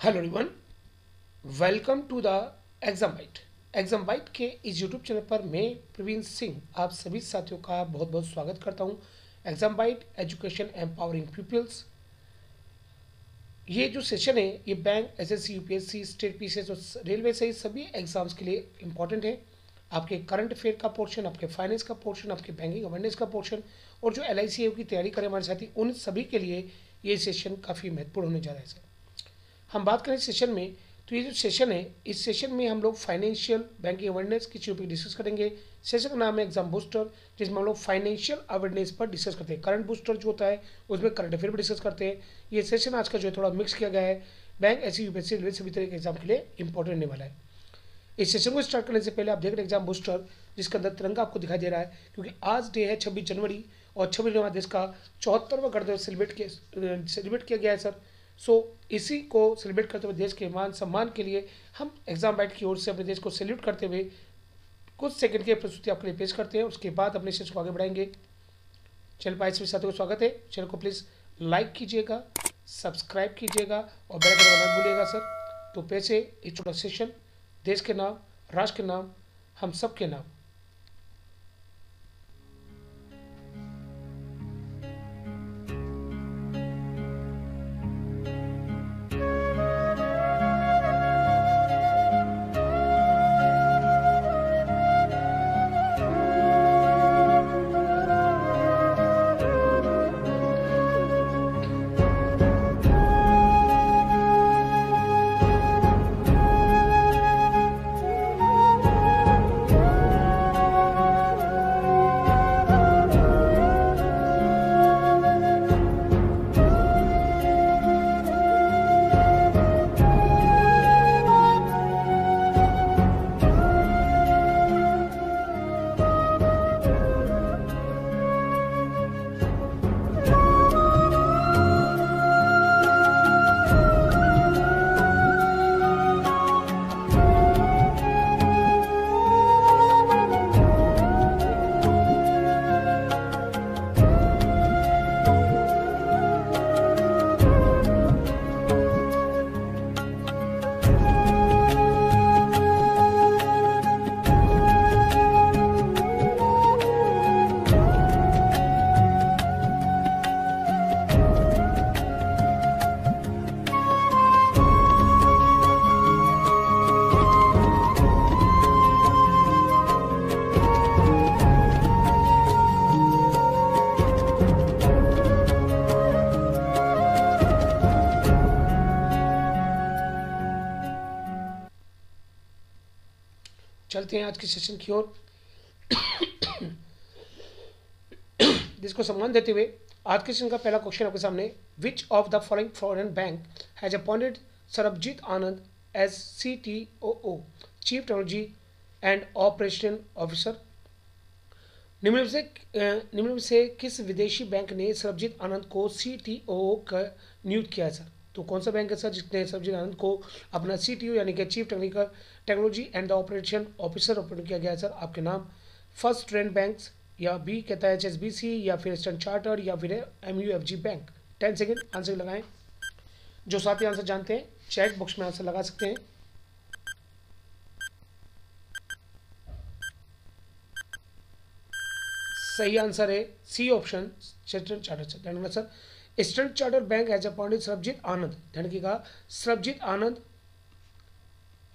Hello everyone, welcome to the exam byte. Exam byte के इस YouTube channel पर मैं प्रवीण सिंह आप सभी साथियों का बहुत बहुत स्वागत करता हूं। Exam byte education empowering peoples. ये जो सेशन है ये bank, SSC, UPSC, state PCS और रेलवे से सभी एग्जाम्स के लिए इंपॉर्टेंट है। आपके करंट अफेयर का पोर्शन, आपके फाइनेंस का पोर्शन, आपके बैंकिंग अवेयरनेस का पोर्शन और जो एलआईसी की तैयारी करें हमारे साथी, उन सभी के लिए ये सेशन काफ़ी महत्वपूर्ण होने जा रहा है सर। हम बात करें सेशन में, तो ये जो सेशन है इस सेशन में हम लोग फाइनेंशियल बैंकिंग अवेयरनेस की चीज़ों पर डिस्कस करेंगे। सेशन का नाम है एग्जाम बूस्टर, जिसमें हम लोग फाइनेंशियल अवेयरनेस पर डिस्कस करते हैं। करंट बूस्टर जो होता है उसमें करंट अफेयर पर डिस्कस करते हैं। ये सेशन आज का जो है थोड़ा मिक्स किया गया है। बैंक, एसएससी, यूपीएससी, रेलवे सभी तरह के एग्जाम के लिए इंपॉर्टेंट होने वाला है। इस सेशन को स्टार्ट करने से पहले आप देख रहे हैं एग्जाम बूस्टर, जिसके अंदर तिरंगा आपको दिखाई दे रहा है, क्योंकि आज डे है 26 जनवरी और 26 जनवरी देश का 74वां गणतंत्र सेलिब्रेट किया गया है सर। सो इसी को सेलिब्रेट करते हुए देश के मान सम्मान के लिए हम एग्जाम बाइट की ओर से अपने देश को सैल्यूट करते हुए कुछ सेकंड की प्रस्तुति आपके लिए पेश करते हैं। उसके बाद अपने सेशन को आगे बढ़ाएंगे। चैनल पर सभी साथियों को स्वागत है। चैनल को प्लीज़ लाइक कीजिएगा, सब्सक्राइब कीजिएगा और बेल आइकन दबाना मत भूलिएगा सर। तो पैसे एक छोटा सेशन, देश के नाम, राष्ट्र के नाम, हम सब के नाम। चलते हैं आज के सेशन की ओर। जिसको सम्मान देते हुए आज के सेशन का पहला क्वेश्चन आपके सामने, which of the following foreign bank has appointed Sarabjit Anand as CTOO, chief technology and operation officer. निम्न में से किस विदेशी बैंक ने सरबजीत आनंद को CTOO का नियुक्त किया है सर? तो कौन सा बैंक है सर जिसने सरबजीत आनंद को अपना CTO यानी कि chief technology and the operation officer appoint किया गया है सर? आपके नाम फर्स्ट ट्रेंड बैंक्स, या बी कहता है HSBC, या फिर स्टैंडर्ड चार्टर्ड, या फिर MUFG बैंक। 10 सेकेंड आंसर लगाएं। जो साथी आंसर जानते हैं चैट बॉक्स में आंसर लगा सकते हैं। सही आंसर है C option, standard chartered sir. Standard chartered bank as appointed Sarabjit Anand, ध्यान रखिएगा, Sarabjit Anand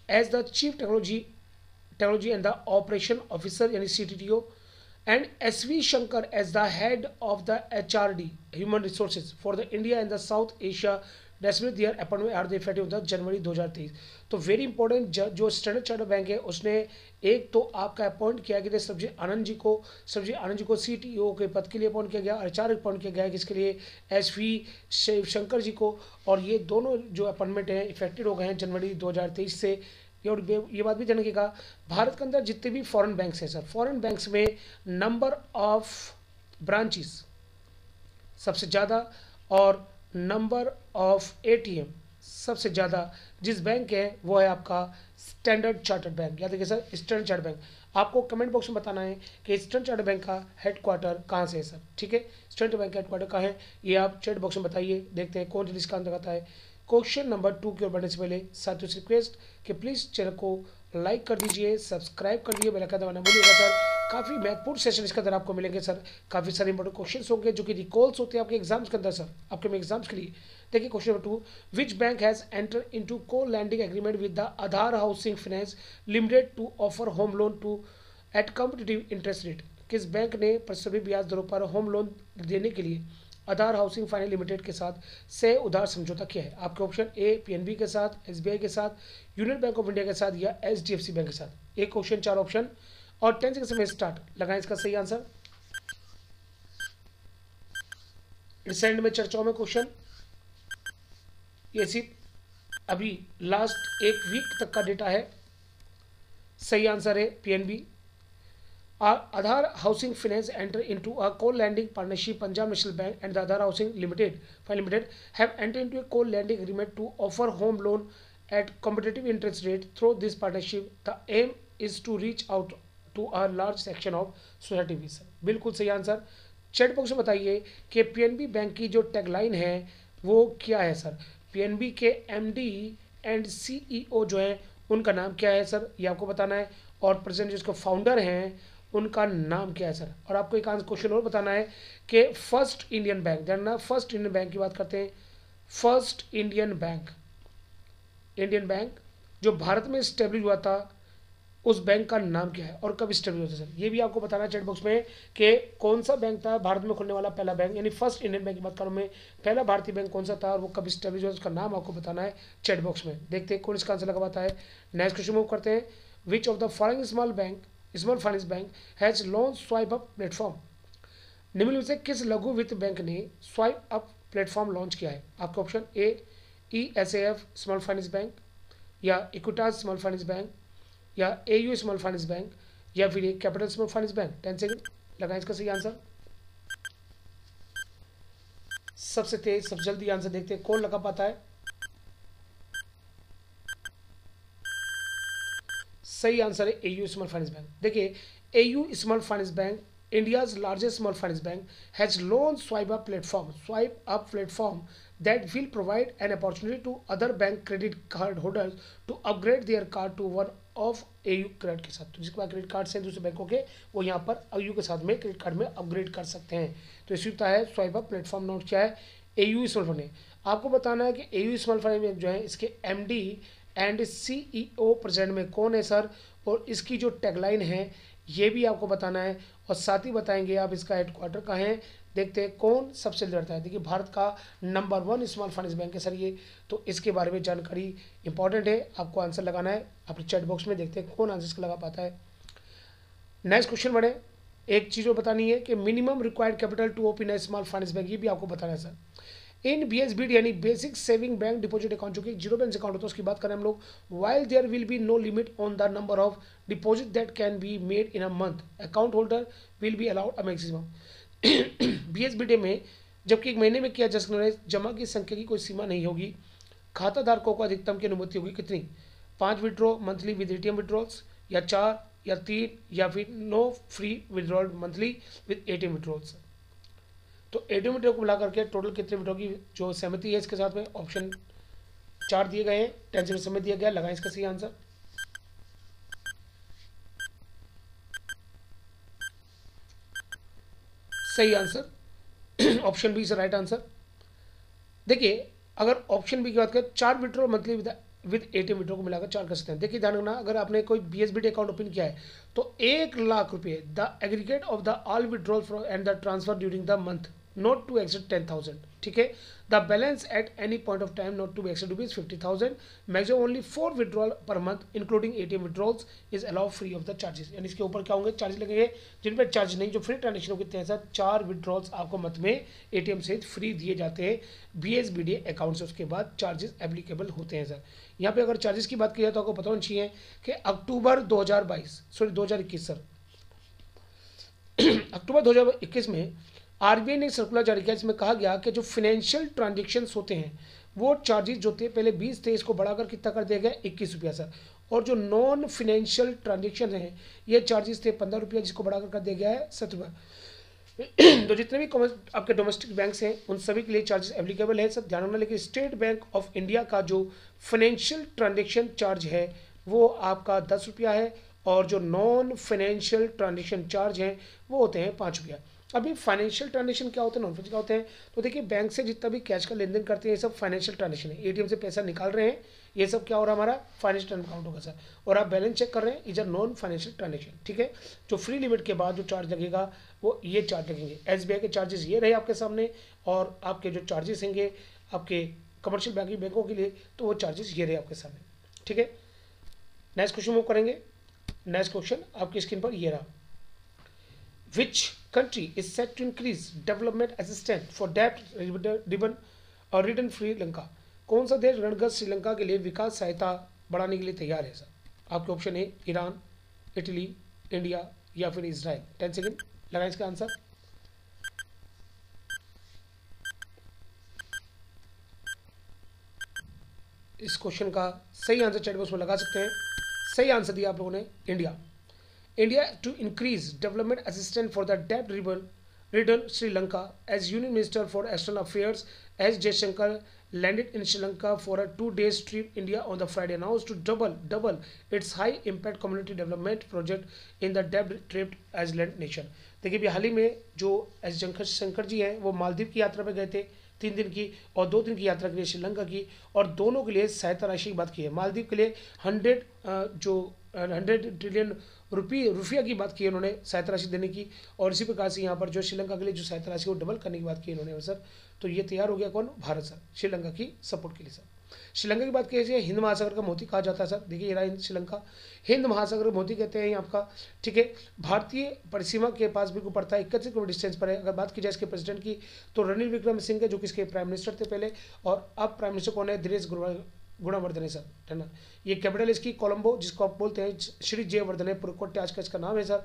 as the chief technology and the operation officer यानी CTTO, and SV Shankar as the head of the HRD Human Resources for the India and the South Asia Development, their appointment are the effective of जनवरी 2023। तो very important, जो standard chartered bank है उसने एक तो आपका appoint किया गया सरबजीत आनंद जी को CTO के पद के लिए अपॉइंट किया गया, और HR अपॉइंट किया गया किसके लिए, SV शंकर जी को। और ये दोनों जो अपॉइंटमेंट हैं इफेक्टेड हो गए हैं जनवरी 2023 से। और ये बात भी ध्यान रखिएगा, भारत के अंदर जितने भी फॉरेन बैंक्स हैं सर, फॉरेन बैंक्स में नंबर ऑफ ब्रांचेस सबसे ज़्यादा और नंबर ऑफ ATM सबसे ज़्यादा जिस बैंक है वो है आपका स्टैंडर्ड चार्टर्ड बैंक। याद रखिए सर, स्टैंडर्ड चार्टर्ड बैंक। आपको कमेंट बॉक्स में बताना है कि स्टैंडर्ड चार्टर्ड बैंक का हेडक्वार्टर कहाँ से है सर, ठीक है? स्टैंडर्ड बैंक का हेडक्वार्टर कहाँ है ये आप चैट बॉक्स में बताइए। देखते हैं कौन जिसका अंतर्गत आता है। क्वेश्चन नंबर 2 की ओर बढ़ने से पहले साथियों से रिक्वेस्ट कि प्लीज़ चैनल को लाइक कर दीजिए, सब्सक्राइब कर दीजिए, बेल आइकन दबाना भूलिएगा सर। काफ़ी महत्वपूर्ण सेशन इसके अंदर आपको मिलेंगे सर। काफ़ी सारे इंपॉर्टेंट क्वेश्चंस होंगे जो कि रिकॉल्स होते हैं आपके एग्जाम्स के अंदर सर, आपके एग्जाम्स के लिए। देखिए question number 2, which bank has enter into co lending agreement with the Aadhaar housing finance limited to offer home loan to at competitive interest rate. किस बैंक ने प्रतिस्पर्धी ब्याज दरों पर होम लोन देने के लिए आधार हाउसिंग फाइनेंस लिमिटेड के साथ से उधार समझौता किया है? आपके ऑप्शन ए पीएनबी के साथ, एसबीआई के साथ, यूनियन बैंक ऑफ इंडिया के साथ या एचडीएफसी बैंक के साथ। एक क्वेश्चन 4 ऑप्शन और 10 सेकंड में स्टार्ट। लगाएं इसका सही आंसर। रिसेंट में चर्चाओं में क्वेश्चन ये सिर्फ अभी लास्ट एक वीक तक का डेटा है। सही आंसर है PNB. Aadhar Housing Finance enter into a co-lending partnership. Punjab National Bank and the Aadhar Housing Limited have entered into a co-lending agreement to offer home loan at competitive interest rate. Through this partnership, the aim is to reach out to a large section of society. बिल्कुल सही answer. Chat box में बताइए कि PNB bank की जो tagline है वो क्या है सर। पीएनबी के एमडी एंड सीईओ जो है उनका नाम क्या है सर, ये आपको बताना है। और प्रेजेंट जिसको फाउंडर हैं उनका नाम क्या है सर। और आपको एक आंसर क्वेश्चन और बताना है कि फर्स्ट इंडियन बैंक, जानना फर्स्ट इंडियन बैंक की बात करते हैं। फर्स्ट इंडियन बैंक जो भारत में स्टेब्लिश हुआ था उस बैंक का नाम क्या है और कब स्टेब्लिश हुआ था सर, ये भी आपको बताना है चैट बॉक्स में कि कौन सा बैंक था भारत में खुलने वाला पहला बैंक, यानी फर्स्ट इंडियन बैंक की बात करूँ मैं, पहला भारतीय बैंक कौन सा था और वो कब स्टेब्लिश हुआ, उसका नाम आपको बताना है चैट बॉक्स में। देखते हैं कौन इसका आंसर लगा पाता है। नेक्स्ट क्वेश्चन मूव करते हैं। विच of the following small finance bank has launch swipe up platform. निम्नलिखित से किस लघु वित्त बैंक ने स्वाइप अप प्लेटफॉर्म लॉन्च किया है? आपका option A ESAF small finance bank या इक्विटास स्मॉल फाइनेंस बैंक या एयू स्मॉल फाइनेंस बैंक या फिर capital small finance bank. 10 second लगाएं इसका सही आंसर। सबसे तेज सबसे जल्दी आंसर देखते हैं कौन लगा पाता है। सही आंसर है एयू स्मॉल फाइनेंस बैंक। देखिए AU small finance bank India's largest small finance bank has launched Swipe Up platform that will provide an opportunity to other bank credit card holders to upgrade their card to one of AU credit के साथ। तो जिसके पास credit card से दूसरे बैंकों के वो यहाँ पर AU के साथ में क्रेडिट कार्ड में अपग्रेड कर सकते हैं। तो इसी होता है स्वाइप अप प्लेटफॉर्म नोट क्या है AU स्मॉल फाइनेंस। आपको बताना है कि AU स्मॉल फाइनेंस बैंक जो है इसके MD एंड CEO प्रेजेंट में कौन है सर, और इसकी जो टैगलाइन है ये भी आपको बताना है और साथ ही बताएंगे आप इसका हेडक्वार्टर कहाँ है। देखते हैं कौन सबसे लड़ता है। देखिए भारत का नंबर 1 स्मॉल फाइनेंस बैंक है सर ये, तो इसके बारे में जानकारी इंपॉर्टेंट है, आपको आंसर लगाना है अपने चैट बॉक्स में। देखते हैं कौन आंसर इसका लगा पाता है। नेक्स्ट क्वेश्चन बढ़े। एक चीज़ और बतानी है कि minimum required capital to open a small finance bank, ये भी आपको बताना है सर। इन BSBD यानी basic saving bank deposit account, जो कि जीरो बैलेंस अकाउंट होता है उसकी बात करें हम लोग। While there will be no limit on the number of deposit that can be made in a month, account holder will be allowed a maximum. BSBD में जबकि एक महीने में किया जा सकने वाले जमा की संख्या की कोई सीमा नहीं होगी। खाता धारकों को अधिकतम की अनुमति होगी कितनी? 5 withdraw monthly with ATM withdrawals या 4 या 3 या फिर no free withdrawal monthly with ATM withdrawals. तो ATM विड्रॉल को मिला करके टोटल कितने विड्रॉल की जो सहमति है इसके साथ में ऑप्शन 4 दिए गए हैं। 10 सेकंड समय दिया गया, लगाएं इसका सही आंसर। सही answer option B is right answer. देखिए अगर ऑप्शन बी की बात करें 4 withdrawal monthly with ATM withdrawal को मिलाकर 4 कर सकते हैं। देखिए ध्यान रखना, अगर आपने कोई BSBD अकाउंट ओपन किया है तो 1 लाख रुपये the aggregate of the all withdrawal and the transfer during the month not to exceed 10,000, ठीक है। The balance at any point of time not to be exceed ₹50,000, maximum only 4 withdrawal per month including ATM withdrawals is allow free of the charges. यानी इसके ऊपर क्या होंगे? Charge लगेंगे, जिन पर charge नहीं, जो फ्री ट्रांजेक्शन कितने हैं सर? 4 विड्रॉल्स आपको मंथ में ATM सहित फ्री दिए जाते हैं BSBD अकाउंट से, उसके बाद चार्जेस एप्लीकेबल होते हैं सर। यहाँ पे अगर चार्जेस की बात की जाए तो आपको पता होना चाहिए कि अक्टूबर 2021 सर अक्टूबर 2021 में RBI ने सर्कुलर जारी किया, जिसमें कहा गया कि जो फाइनेंशियल ट्रांजेक्शन्स होते हैं वो चार्जेस जो थे पहले 20 थे, इसको बढ़ाकर कितना कर दिया गया? 21 रुपया सर। और जो नॉन फाइनेंशियल ट्रांजेक्शन हैं ये चार्जेस थे 15 रुपया, जिसको बढ़ाकर कर दिया गया है 7 रुपया। तो जितने भी आपके डोमेस्टिक बैंक्स हैं उन सभी के लिए चार्जेस एप्लीकेबल है। सब ध्यान रखना, लेकिन स्टेट बैंक ऑफ इंडिया का जो फाइनेंशियल ट्रांजेक्शन चार्ज है वो आपका 10 रुपया है, और जो नॉन फाइनेंशियल ट्रांजेक्शन चार्ज हैं वो होते हैं 5 रुपया। अभी फाइनेंशियल ट्रांजेक्शन क्या होते हैं, नॉन फाइनेंशियल क्या होते हैं, तो देखिए बैंक से जितना भी कैश का लेन देन करते हैं ये सब फाइनेंशियल ट्रांजेक्शन है। एटीएम से पैसा निकाल रहे हैं, ये सब क्या हो रहा है, हमारा फाइनेंशियल अकाउंट होगा सर। और आप बैलेंस चेक कर रहे हैं, is a non financial transaction, ठीक है। जो फ्री लिमिट के बाद जो चार्ज लगेगा वो ये चार्ज लगेंगे। एसबीआई के चार्जेस ये रहे आपके सामने, और आपके जो चार्जेस होंगे आपके कमर्शियल बैंकिंग बैंकों के लिए तो वो चार्जेस ये रहे आपके सामने, ठीक है। नेक्स्ट क्वेश्चन मूव करेंगे। नेक्स्ट क्वेश्चन आपकी स्क्रीन पर ये रहा। Which country is set to increase development assistance for debt ribbon और ridden श्रीलंका? कौन सा देश ऋणग्रस्त श्रीलंका के लिए विकास सहायता बढ़ाने के लिए तैयार है सर? आपके ऑप्शन है ईरान, इटली, इंडिया या फिर इजराइल। 10 सेकेंड लगाएं इसका आंसर। इस क्वेश्चन का सही आंसर चैट बॉक्स में लगा सकते हैं। सही आंसर दिया आप लोगों ने India. India to increase development assistance for the debt-ridden Sri Lanka, as Union Minister for External Affairs S. Jaishankar landed in Sri Lanka for a 2-day trip India on the Friday, announced to double its high-impact community development project in the debt-tripped island nation. देखिए अभी हाल ही में जो S Jaishankar जी हैं वो मालदीव की यात्रा पर गए थे 3 दिन की, और 2 दिन की यात्रा के लिए श्रीलंका की, और दोनों के लिए सहायता राशि की बात की है। मालदीव के लिए 100 ट्रिलियन रुपया की बात की है उन्होंने सहायता राशि देने की, और इसी प्रकार से यहाँ पर जो श्रीलंका के लिए जो सहायता राशि वो डबल करने की बात की इन्होंने सर। तो ये तैयार हो गया कौन, भारत सर, श्रीलंका की सपोर्ट के लिए सर। श्रीलंका की बात कीजिए, हिंद महासागर का मोती कहा जाता है सर। देखिए ये रहा श्रीलंका, हिंद महासागर मोती कहते हैं आपका, ठीक है। भारतीय परिसीमा के पास बिल्कुल पड़ता है, 31 किलोमीटर डिस्टेंस पर है। अगर बात की जाए इसके प्रेसिडेंट की तो रणनील विक्रम सिंह है, जो किसके प्राइम मिनिस्टर थे पहले, और अब प्राइम मिनिस्टर कौन है, दिनेश गुणवर्धने सर, है ना। ये कैपिटल इसकी कोलंबो, जिसको आप बोलते हैं श्री जयवर्धने पुरकोट्टे, आज का इसका नाम है सर।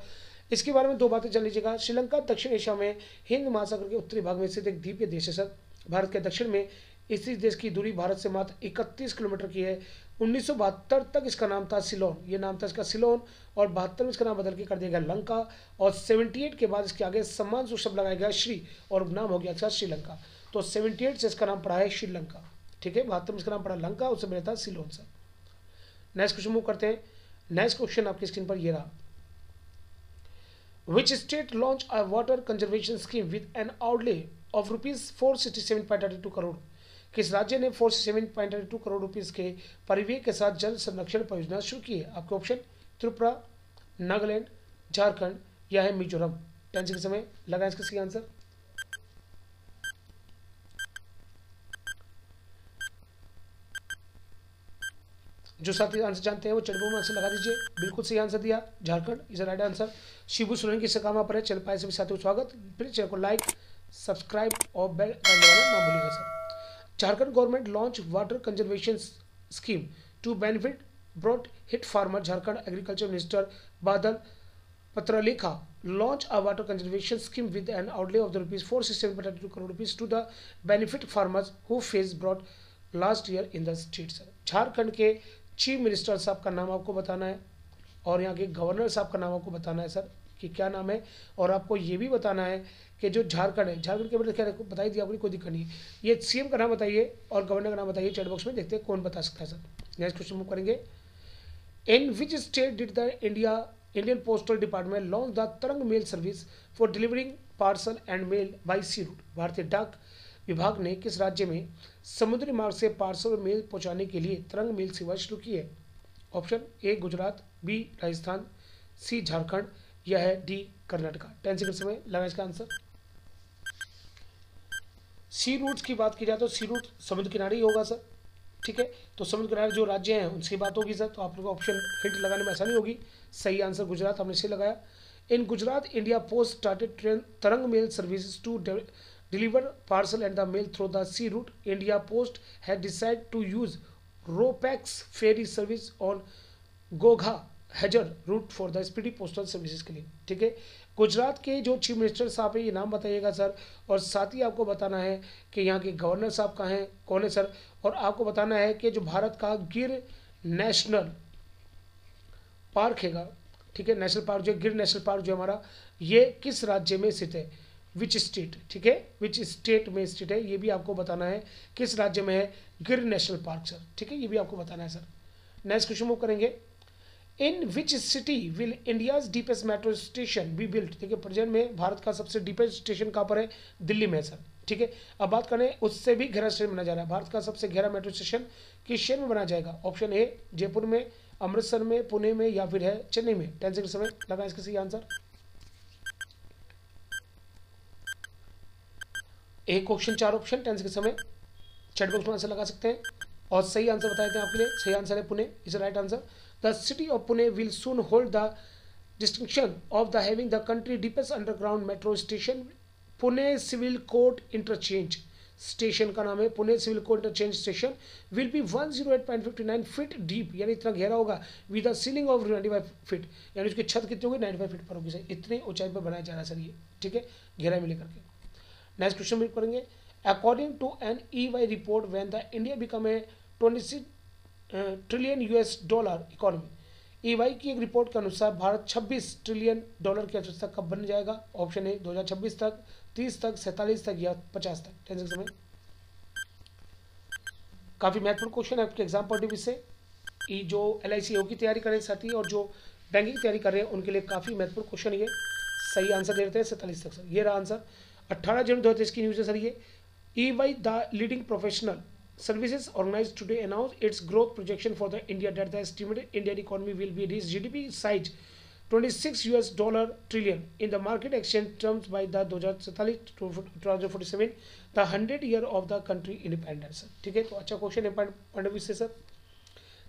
इसके बारे में 2 बातें जान लीजिएगा। श्रीलंका दक्षिण एशिया में हिंद महासागर के उत्तरी भाग में स्थित एक द्वीपीय देश है सर। भारत के दक्षिण में इस देश की दूरी भारत से मात्र 31 किलोमीटर की है। 1972 तक इसका नाम था सिलोन, ये नाम था इसका सिलोन, और 72 में इसका नाम बदल के कर दिया गया लंका, और 78 के बाद इसके आगे सम्मान सूचक शब्द लगाया गया श्री, और नाम हो गया श्रीलंका। तो 78 से इसका नाम पड़ा है श्रीलंका, ठीक है। 72 में इसका नाम पड़ा लंका, उससे पहले था Ceylon sir. Next question move करते हैं। नेक्स्ट क्वेश्चन आपकी स्क्रीन पर ये रहा। Which state launched a water conservation scheme with an outlay of rupees 467.32 crore? किस राज्य ने 467.32 करोड़ रुपीस के परिव्यय के साथ जल संरक्षण परियोजना शुरू की है? आपके ऑप्शन त्रिपुरा, नागालैंड, झारखंड या है मिजोरम। 10 सेकंड समय लगा इसका सही आंसर। जो साथी आंसर जानते हैं वो चैट बॉक्स में आंसर लगा दीजिए। बिल्कुल सही आंसर दिया, Jharkhand is right answer. Shibu Soren की काम पर है, चैनल पाए सभी साथियों को स्वागत। फिर चैनल को लाइक, सब्सक्राइब और बेल आइकन दबाना ना भूलिएगा sir. Jharkhand government launch water conservation scheme to benefit broad hit farmer. Jharkhand agriculture minister Badal Patralekha launch a water conservation scheme with an outlay of the rupees 467.32 crore rupees to the benefit farmers who faced drought last year in the state sir। Jharkhand के chief minister साहब का नाम आपको बताना है, और यहाँ के गवर्नर साहब का नाम आपको बताना है सर कि क्या नाम है, और आपको ये भी बताना है कि जो झारखंड है, झारखंड के बारे में बताई दिया आपको, कोई दिक्कत नहीं है। ये सीएम का नाम बताइए और गवर्नर का नाम बताइए, चैट बॉक्स में देखते हैं कौन बता सकता है सर। नेक्स्ट क्वेश्चन मूव करेंगे। In which state did the Indian postal department launch the Tarang mail service for delivering parcel and mail by sea route? भारतीय डाक विभाग ने किस राज्य में समुद्री मार्ग से पार्सल और मेल पहुंचाने के लिए तरंग मेल सेवा शुरू की है? Option A Gujarat, B Rajasthan, C Jharkhand या है डी कर्नाटका। 10 सेकंड समय लगा इसका आंसर। सी रूट्स की बात की जाए तो सी रूट समुद्र किनारे ही होगा सर, ठीक है। तो समुद्र किनारे जो राज्य हैं उनकी बात होगी सर, तो आप लोगों को ऑप्शन हिंट लगाने में आसानी होगी। सही आंसर गुजरात, हमने इसे लगाया। In Gujarat India post started train Tarang mail services to deliver parcel and the mail through the sea route. India Post had decided to use Ropax ferry service on Gogha Hajar route for the speedy postal services के लिए, ठीक है। गुजरात के जो chief minister साहब है ये नाम बताइएगा सर, और साथ ही आपको बताना है कि यहाँ के गवर्नर साहब कहाँ हैं, कौन है सर, और आपको बताना है कि जो भारत का गिर नेशनल पार्क हैगा, ठीक है, नेशनल पार्क जो गिर नेशनल पार्क जो हमारा, ये किस राज्य में स्थित है? विच स्टेट, ठीक है, विच स्टेट में स्टेट है, ये भी आपको बताना है, किस राज्य में है गिर नेशनल पार्क सर, ठीक है, ये भी आपको बताना है सर। नेक्स्ट क्वेश्चन मूव करेंगे, in which city will India's deepest metro station be built, ठीक है, प्रेजेंट में भारत का सबसे डीपेस्ट स्टेशन कहाँ पर है, दिल्ली में है सर, ठीक है। अब बात करें उससे भी गहरा स्टेशन बना जा रहा है, भारत का सबसे गहरा मेट्रो स्टेशन किस शहर में बनाया जाएगा, ऑप्शन ए जयपुर में, अमृतसर में, पुणे में, या फिर है चेन्नई में। 10 सेकंड समय लगा इसका सही आंसर। एक क्वेश्चन 4 ऑप्शन, 10 सेकंड समय चैट बॉक्स में आंसर लगा सकते हैं और सही आंसर बता देते हैं आपके लिए। सही आंसर है Pune, is right answer. The city of Pune will soon hold the distinction of the having the country deepest underground metro station. Pune civil court interchange station का नाम है, Pune civil court interchange station will be 108.59 feet deep, यानी इतना गहरा होगा, with a ceiling of 95 feet, यानी उसकी छत कितनी होगी 95 फीट पर होगी सर, इतनी ऊंचाई पर बनाया जा रहा है सर ये, ठीक है, गहराई में लेकर के। नेक्स्ट क्वेश्चन भी करेंगे, according to an EY report when the India become a 26 trillion US dollar economy, EY की एक रिपोर्ट के अनुसार भारत 26 ट्रिलियन डॉलर की अर्थव्यवस्था कब बन जाएगा, ऑप्शन ए 2026 तक, 30 तक, 47 तक, या 50 तक। 10 सेकंड समय। काफी महत्वपूर्ण क्वेश्चन है आपके एग्जाम पॉइंट ऑफ व्यू से, ये जो LIC की तैयारी कर रहे साथी और जो बैंकिंग की तैयारी कर रहे हैं उनके लिए काफी महत्वपूर्ण क्वेश्चन ये। सही आंसर दे देते हैं 47 तक सर, ये रहा आंसर। 18 जनवरी 2023 की न्यूज है सर ये। EY the leading professional services organized today announced its growth projection for the India that the estimated Indian economy will be reach GDP size 26 US trillion in the market exchange terms by the 2047 the 100 year of the country independence। ठीक है, तो अच्छा question है point of view से sir.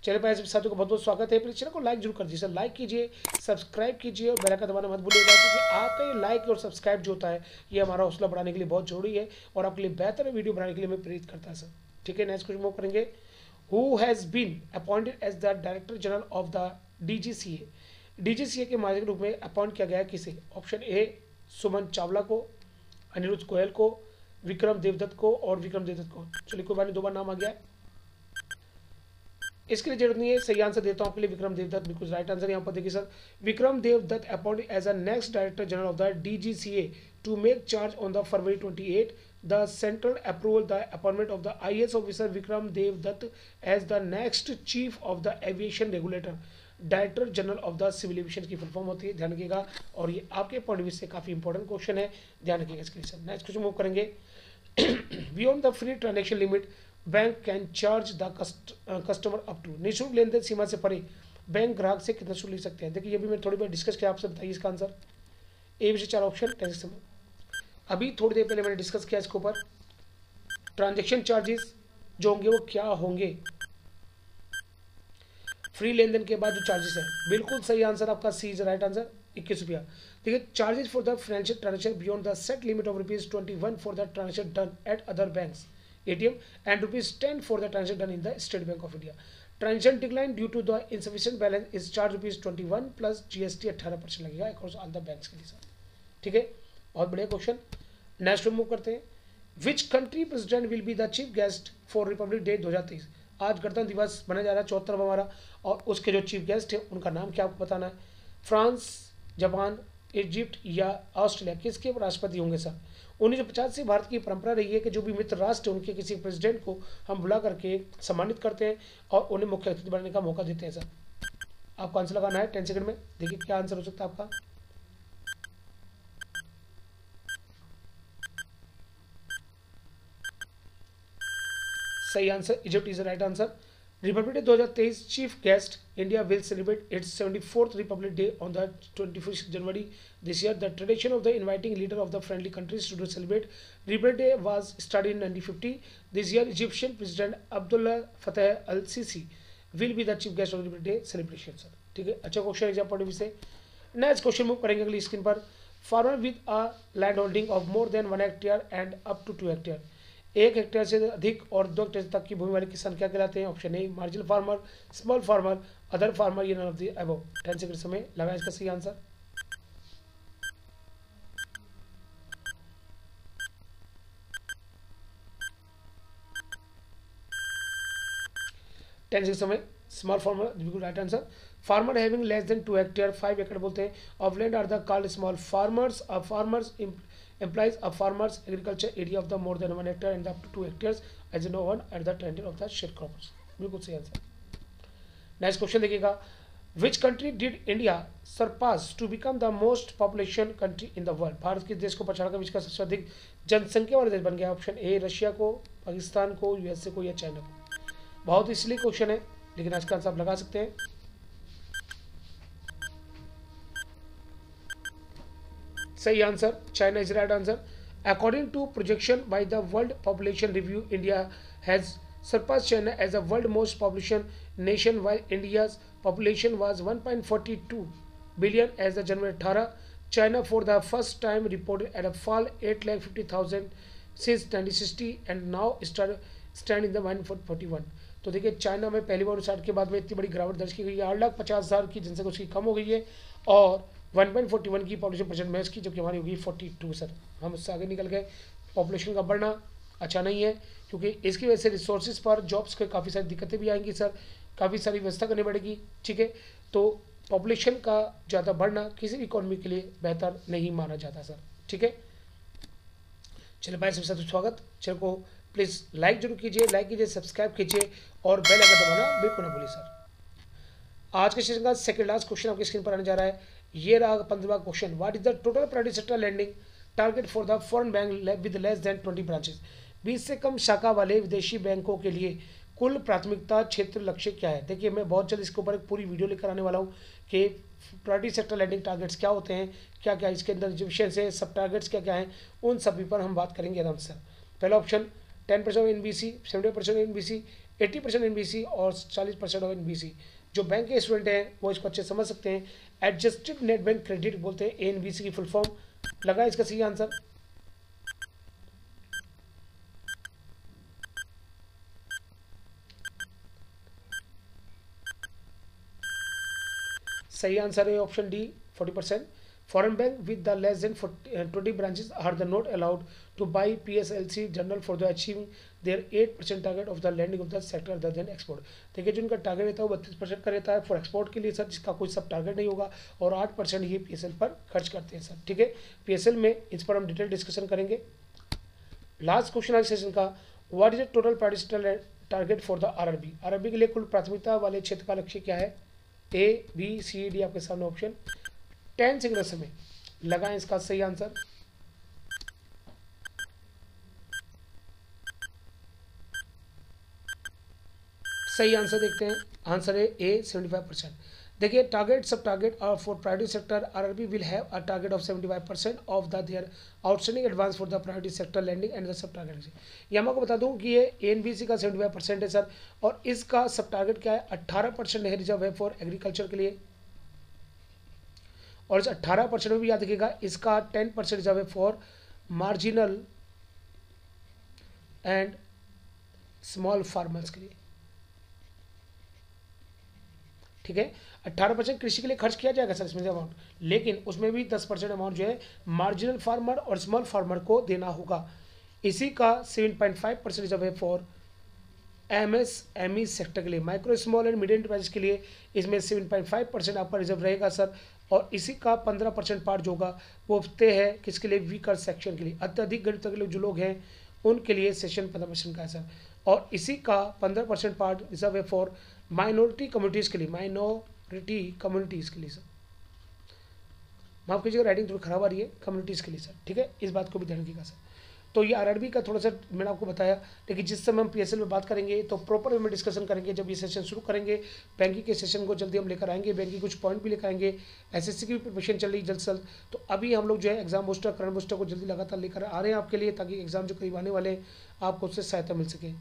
चलिए भाई साथियों को बहुत बहुत स्वागत है, प्लीज चैनल को लाइक जरूर कर दीजिए सर, लाइक कीजिए, सब्सक्राइब कीजिए और बेल आइकन दबाना मत भूलिएगा, क्योंकि आपका ये लाइक और सब्सक्राइब जो होता है ये हमारा हौसला बढ़ाने के लिए बहुत जरूरी है और आपके लिए बेहतर वीडियो बनाने के लिए हमें प्रेरित करता है सर। ठीक है, नेक्स्ट क्वेश्चन मूव करेंगे, who has been appointed as the director general of the DGCA के मालिक के रूप में अपॉइंट किया गया है किसे, ऑप्शन ए सुमन चावला को, अनिरुद्ध गोयल को, विक्रम देवदत्त को और विक्रम देवदत्त को। चलिए कोई बात नहीं, 2 बार नाम आ गया, इसके लिए जरूरत नहीं है, सही आंसर देता हूं आपके लिए, विक्रम देवदत्त बिल्कुल राइट आंसर। यहाँ पर देखिए sir, Vikram Devdutt appointed as a next director general of the DGCA to make charge on the February 28 the central approval the appointment of the IAS officer Vikram Devdutt as the next chief of the aviation regulator, director general of द aviation एविएशन की full form होती है, ध्यान रखिएगा, और ये आपके पॉइंट ऑफ व्यू से काफी इंपॉर्टेंट क्वेश्चन है, ध्यान रखिएगा इसके लिए सर। नेक्स्ट क्वेश्चन मूव करेंगे, beyond the free transaction limit bank can charge the customer up to, निःशुल्क लेन देन सीमा से परे बैंक ग्राहक से कितना शुल्क ले सकते हैं। देखिए ये भी मैं थोड़ी बहुत डिस्कस किया, आपसे बताइए इसका आंसर। A B C 4 option, tense में अभी थोड़ी देर पहले मैंने डिस्कस किया इसके ऊपर, ट्रांजैक्शन चार्जेस जो होंगे वो क्या होंगे, फ्री लेन देन के बाद जो चार्जेस है, बिल्कुल सही आंसर आपका सी इज राइट आंसर, 21 रुपया। देखिए, charges for the financial transaction beyond the set limit of ₹21 for the transaction done at other banks ATM and ₹10 for the transaction done in the State Bank of India. Transaction decline due to the insufficient balance is charged ₹21 plus GST 18% लगेगा across all the banks के लिए sir. ठीक है, बहुत बढ़िया question. Next move करते हैं, which country president will be the chief guest for Republic day 2023। आज गणतंत्र दिवस मनाया जा रहा है 74वां हमारा, और उसके जो चीफ गेस्ट है उनका नाम क्या आपको बताना है, फ्रांस, जापान, इजिप्ट या ऑस्ट्रेलिया, किसके राष्ट्रपति होंगे सर। 1950 से भारत की परंपरा रही है कि जो भी मित्र राष्ट्र है उनके किसी प्रेसिडेंट को हम बुला करके सम्मानित करते हैं और उन्हें मुख्य अतिथि बनने का मौका देते हैं सर। आपको आंसर लगाना है 10 सेकंड में, देखिए क्या आंसर हो सकता है आपका। सही answer Egypt is right answer. Republic day 2023 chief guest India will celebrate it's 74th Republic day on the 21st January this year. The tradition of the inviting leader of the friendly countries to celebrate Republic Day was started in 1950. This year Egyptian President Abdullah Fattah al-Sisi will be the chief guest of Republic Day celebration sir। ठीक है, अच्छा question exam point of view से। Next question move करेंगे अगली screen पर, farmer with a land holding of more than 1 hectare and up to 2 hectare, 1 hectare से अधिक और 2 हेक्टेयर तक की भूमि वाले किसान क्या कहलाते हैं, option A marginal farmer, small farmer, other farmer, ये none of the above. 10 second समय लगा इसका सही आंसर। समय स्मॉल फार्मर बिल्कुल right answer. Farmer having less than 2 hectare 5 एकड़ बोलते हैं of land are the called small farmers. Farmers implies a farmer's agriculture area of the more than 1 hectare and up to 2 hectares as no one at the tender of the sharecroppers. बिल्कुल सही answer. Next question देखिएगा. Which country did India surpass to become the most population country in the world? Bharat के देश को पछाड़कर विश्व का सबसे अधिक जनसंख्या वाला देश बन गया. ऑप्शन ए रशिया को, पाकिस्तान को, यूएसए को या चाइना को. बहुत इसलिए क्वेश्चन है, लेकिन आज का आंसर आप लगा सकते हैं. सही answer China is right answer. According to projection by the world population review, India has surpassed China as the world most population nation, while India's population was 1.42 billion as the January 18. China for the first time reported at a fall 8,50,000 since 1960 and now stand in the 141. तो देखिए China में पहली बार 1960 के बाद में इतनी बड़ी गिरावट दर्ज की गई है. 8,50,000 की जनसंख्या उसकी कम हो गई है और 1.41 की पॉपुलेशन परसेंट में इसकी, जबकि हमारी होगी 42. सर हम उससे आगे निकल गए. पॉपुलेशन का बढ़ना अच्छा नहीं है, क्योंकि इसकी वजह से रिसोर्सेज पर जॉब्स के काफ़ी सारी दिक्कतें भी आएंगी सर. काफ़ी सारी व्यवस्था करनी पड़ेगी. ठीक है, तो पॉपुलेशन का ज़्यादा बढ़ना किसी भी इकोनॉमी के लिए बेहतर नहीं माना जाता सर. ठीक है, चलिए भाई सबसे साथ स्वागत. चैनल को प्लीज़ लाइक जरूर कीजिए, सब्सक्राइब कीजिए और बेल आइकन दबाना बिल्कुल ना भूलिए सर. आज के सेशन का सेकंड लास्ट क्वेश्चन आपकी स्क्रीन पर आने जा रहा है. ये रहा 15वां question. What is the total private sector lending target for the foreign bank with less than 20 branches? 20 से कम शाखा वाले विदेशी बैंकों के लिए कुल प्राथमिकता क्षेत्र लक्ष्य क्या है? देखिए मैं बहुत जल्द इसके ऊपर एक पूरी वीडियो लेकर आने वाला हूँ कि प्रायोरिटी सेक्टर लैंडिंग टारगेट्स क्या होते हैं, क्या क्या इसके अंदर डिविजन है, सब टारगेट्स क्या क्या हैं, उन सभी पर हम बात करेंगे आराम से. पहला ऑप्शन 10% एनबीसी, 70% एनबीसी, 80% एनबीसी और 40% ऑफ एनबीसी. जो बैंक के स्टूडेंट हैं वो इसको अच्छे समझ सकते हैं. एडजस्टेड नेट बैंक क्रेडिट बोलते हैं एनबीसी की फुल फॉर्म. लगा इसका सही आंसर. सही आंसर है option D 40%. Foreign bank with the less than 20 branches are the not allowed to buy PSLC general for the achieving their 8% target of the landing of the sector other than export. देखिए जिनका target रहता है वो 32% का रहता है for export के लिए सर, जिसका कोई सब टारगेट नहीं होगा, और 8% ये PSL पर खर्च करते हैं सर. ठीक है, PSL में इस पर हम डिटेल डिस्कशन करेंगे. लास्ट क्वेश्चन आज सेशन का. What is the total private target for the RRB के लिए कुल प्राथमिकता वाले क्षेत्र का लक्ष्य क्या है? A, B, C, D आपके सामने ऑप्शन. 10 सेकंड समय लगाएं इसका सही आंसर. सही आंसर देखते हैं. आंसर है A 75%. देखिए टारगेट सब टारगेट और for priority sector RRB will have a target of 75% of the their outstanding advance for the priority sector landing and the sub target. ये हम आपको बता दूं कि ये ANBC का 75% है सर, और इसका सब टारगेट क्या है? 18% है रिजर्व है फॉर एग्रीकल्चर के लिए, और इस 18% में भी याद रखिएगा इसका 10% रिजर्व है for marginal and small farmers के लिए. ठीक है, 18% कृषि के लिए खर्च किया जाएगा सर इसमें से अमाउंट, लेकिन उसमें भी 10% अमाउंट जो है मार्जिनल फार्मर और स्मॉल फार्मर को देना होगा. इसी का 7.5% रिजर्व है फॉर MSME सेक्टर के लिए, micro small and medium enterprise के लिए इसमें 7.5% आपका रिजर्व रहेगा सर. और इसी का 15% पार्ट जो होगा वो तय है किसके लिए? वीकर सेक्शन के लिए, अत्यधिक गरीब तक के जो लोग हैं उनके लिए सेशन 15% का है सर. और इसी का 15% पार्ट रिजर्व है फॉर माइनॉरिटी कम्युनिटीज़ के लिए, सर. माफ कीजिएगा राइटिंग थोड़ी खराब आ रही है, कम्युनिटीज़ के लिए सर. ठीक है, इस बात को भी ध्यान रखिएगा सर. तो ये RRB का थोड़ा सा मैंने आपको बताया, लेकिन जिस समय हम PSL में बात करेंगे तो प्रॉपर वे में डिस्कशन करेंगे. जब ये सेशन शुरू करेंगे बैंकिंग के सेशन को जल्दी हम लेकर आएंगे, बैंकिंग कुछ पॉइंट भी लेकर आएंगे. SSC की भी प्रिपरेशन चल रही है जल्द से जल्द, तो अभी हम लोग जो है एग्जाम बूस्टर, करंट बूस्टर को जल्दी लगातार लेकर आ रहे हैं आपके लिए, ताकि एग्जाम जो करीब आने वाले हैं आपको उससे सहायता मिल सके.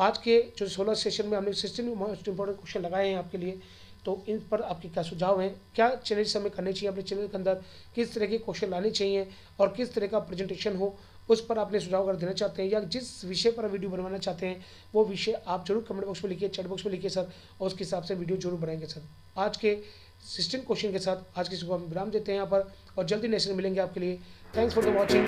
आज के जो 16 सेशन में हमने 16 मोस्ट इंपॉर्टेंट क्वेश्चन लगाए हैं आपके लिए, तो इन पर आपके क्या सुझाव हैं? क्या चैलेंज हमें करने चाहिए अपने चैनल के अंदर? किस तरह के क्वेश्चन लाने चाहिए और किस तरह का प्रेजेंटेशन हो, उस पर आपने सुझाव अगर देना चाहते हैं, या जिस विषय पर वीडियो बनवाना चाहते हैं वो विषय आप जरूर कमेंट बॉक्स में लिखिए, चैट बॉक्स में लिखिए सर, और उसके हिसाब से वीडियो जरूर बनाएंगे सर. आज के 16 क्वेश्चन के साथ आज की सुबह हम विराम देते हैं यहाँ पर, और जल्दी नेक्स्ट मिलेंगे आपके लिए. Thanks for the watching.